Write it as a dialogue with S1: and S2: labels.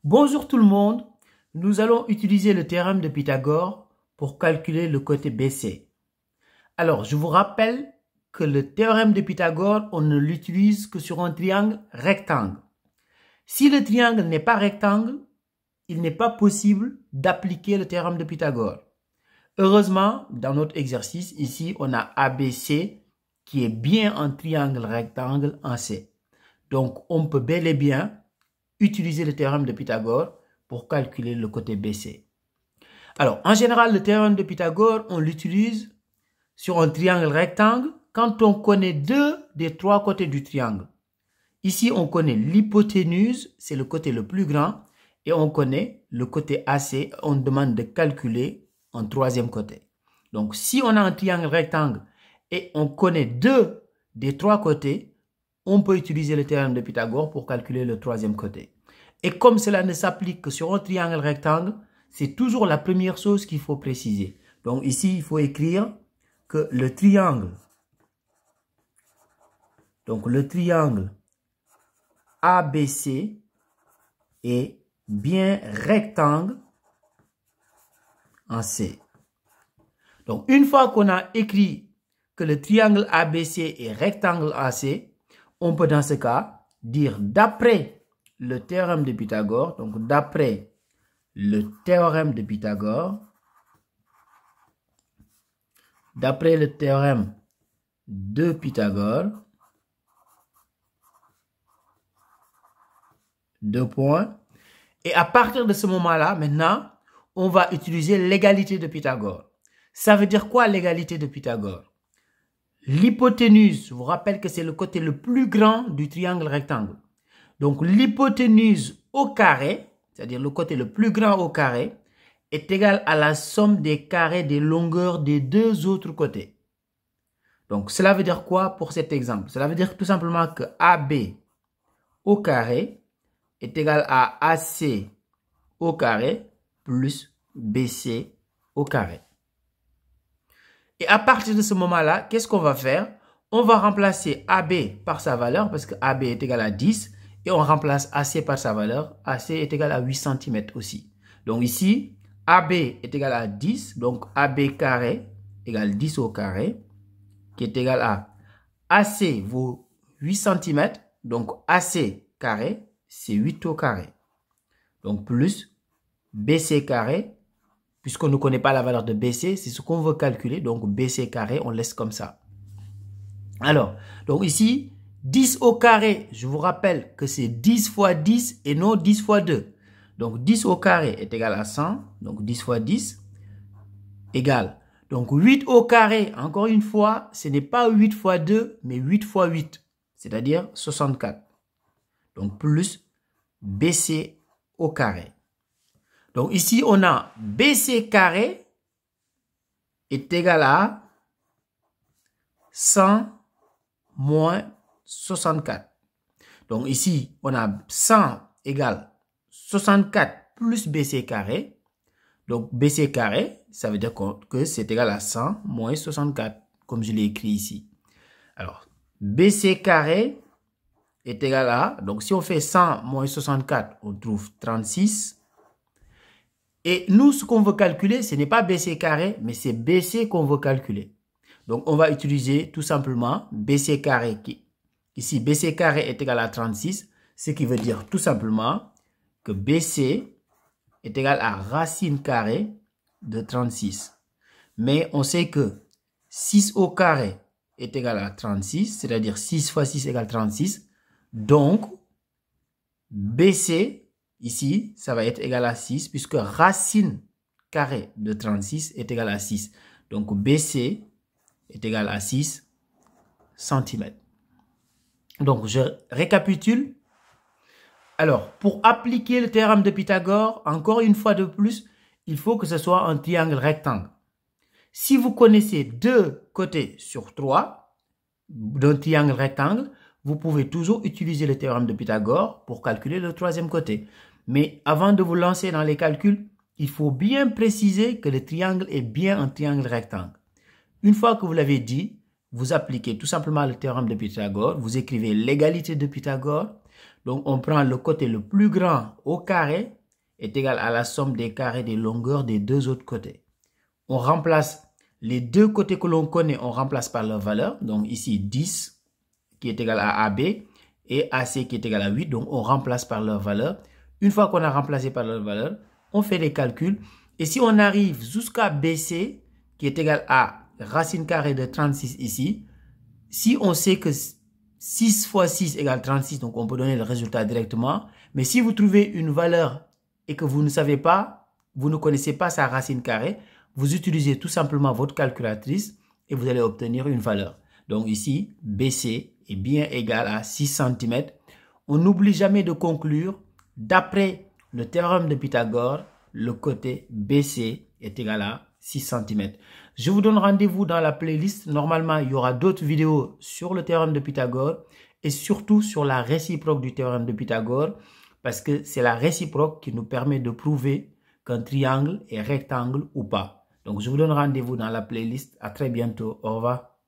S1: Bonjour tout le monde, nous allons utiliser le théorème de Pythagore pour calculer le côté BC. Alors, je vous rappelle que le théorème de Pythagore, on ne l'utilise que sur un triangle rectangle. Si le triangle n'est pas rectangle, il n'est pas possible d'appliquer le théorème de Pythagore. Heureusement, dans notre exercice, ici, on a ABC qui est bien un triangle rectangle en C. Donc, on peut bel et bien utiliser le théorème de Pythagore pour calculer le côté BC. Alors, en général, le théorème de Pythagore, on l'utilise sur un triangle rectangle quand on connaît deux des trois côtés du triangle. Ici, on connaît l'hypoténuse, c'est le côté le plus grand, et on connaît le côté AC, on demande de calculer un troisième côté. Donc, si on a un triangle rectangle et on connaît deux des trois côtés, on peut utiliser le théorème de Pythagore pour calculer le troisième côté. Et comme cela ne s'applique que sur un triangle rectangle, c'est toujours la première chose qu'il faut préciser. Donc ici, il faut écrire que le triangle ABC est bien rectangle en C. Donc une fois qu'on a écrit que le triangle ABC est rectangle en C, on peut dans ce cas dire d'après le théorème de Pythagore, donc d'après le théorème de Pythagore, deux points, et à partir de ce moment-là, maintenant, on va utiliser l'égalité de Pythagore. Ça veut dire quoi l'égalité de Pythagore? L'hypoténuse, je vous rappelle que c'est le côté le plus grand du triangle rectangle. Donc l'hypoténuse au carré, c'est-à-dire le côté le plus grand au carré, est égal à la somme des carrés des longueurs des deux autres côtés. Donc cela veut dire quoi pour cet exemple? Cela veut dire tout simplement que AB au carré est égal à AC au carré plus BC au carré. Et à partir de ce moment-là, qu'est-ce qu'on va faire? On va remplacer AB par sa valeur, parce que AB est égal à 10, et on remplace AC par sa valeur. AC est égal à 8 cm aussi. Donc ici, AB est égal à 10, donc AB carré égale 10 au carré, qui est égal à AC vaut 8 cm, donc AC carré, c'est 8 au carré. Donc plus BC carré, puisqu'on ne connaît pas la valeur de BC, c'est ce qu'on veut calculer. Donc, BC carré, on laisse comme ça. Alors, donc ici, 10 au carré, je vous rappelle que c'est 10 fois 10 et non 10 fois 2. Donc, 10 au carré est égal à 100. Donc, 10 fois 10 égale. Donc, 8 au carré, encore une fois, ce n'est pas 8 fois 2, mais 8 fois 8, c'est-à-dire 64. Donc, plus BC au carré. Donc ici, on a BC carré est égal à 100 moins 64. Donc ici, on a 100 égale 64 plus BC carré. Donc BC carré, ça veut dire que c'est égal à 100 moins 64, comme je l'ai écrit ici. Alors, BC carré est égal à, donc si on fait 100 moins 64, on trouve 36. Et nous, ce qu'on veut calculer, ce n'est pas BC carré, mais c'est BC qu'on veut calculer. Donc, on va utiliser tout simplement BC carré. Ici, BC carré est égal à 36, ce qui veut dire tout simplement que BC est égal à racine carrée de 36. Mais on sait que 6 au carré est égal à 36, c'est-à-dire 6 fois 6 égale 36. Donc, BC, ici, ça va être égal à 6, puisque racine carrée de 36 est égal à 6. Donc, BC est égal à 6 cm. Donc, je récapitule. Alors, pour appliquer le théorème de Pythagore, encore une fois de plus, il faut que ce soit un triangle rectangle. Si vous connaissez deux côtés sur trois d'un triangle rectangle, vous pouvez toujours utiliser le théorème de Pythagore pour calculer le troisième côté. Mais avant de vous lancer dans les calculs, il faut bien préciser que le triangle est bien un triangle rectangle. Une fois que vous l'avez dit, vous appliquez tout simplement le théorème de Pythagore, vous écrivez l'égalité de Pythagore. Donc, on prend le côté le plus grand au carré est égal à la somme des carrés des longueurs des deux autres côtés. On remplace les deux côtés que l'on connaît, on remplace par leur valeur. Donc, ici, 10 qui est égal à AB et AC qui est égal à 8. Donc, on remplace par leur valeur. Une fois qu'on a remplacé par leur valeur, on fait les calculs. Et si on arrive jusqu'à BC qui est égal à racine carrée de 36 ici, si on sait que 6 fois 6 égale 36, donc on peut donner le résultat directement. Mais si vous trouvez une valeur et que vous ne savez pas, vous ne connaissez pas sa racine carrée, vous utilisez tout simplement votre calculatrice et vous allez obtenir une valeur. Donc ici, BC est bien égal à 6 cm. On n'oublie jamais de conclure, d'après le théorème de Pythagore, le côté BC est égal à 6 cm. Je vous donne rendez-vous dans la playlist. Normalement, il y aura d'autres vidéos sur le théorème de Pythagore et surtout sur la réciproque du théorème de Pythagore parce que c'est la réciproque qui nous permet de prouver qu'un triangle est rectangle ou pas. Donc, je vous donne rendez-vous dans la playlist. À très bientôt. Au revoir.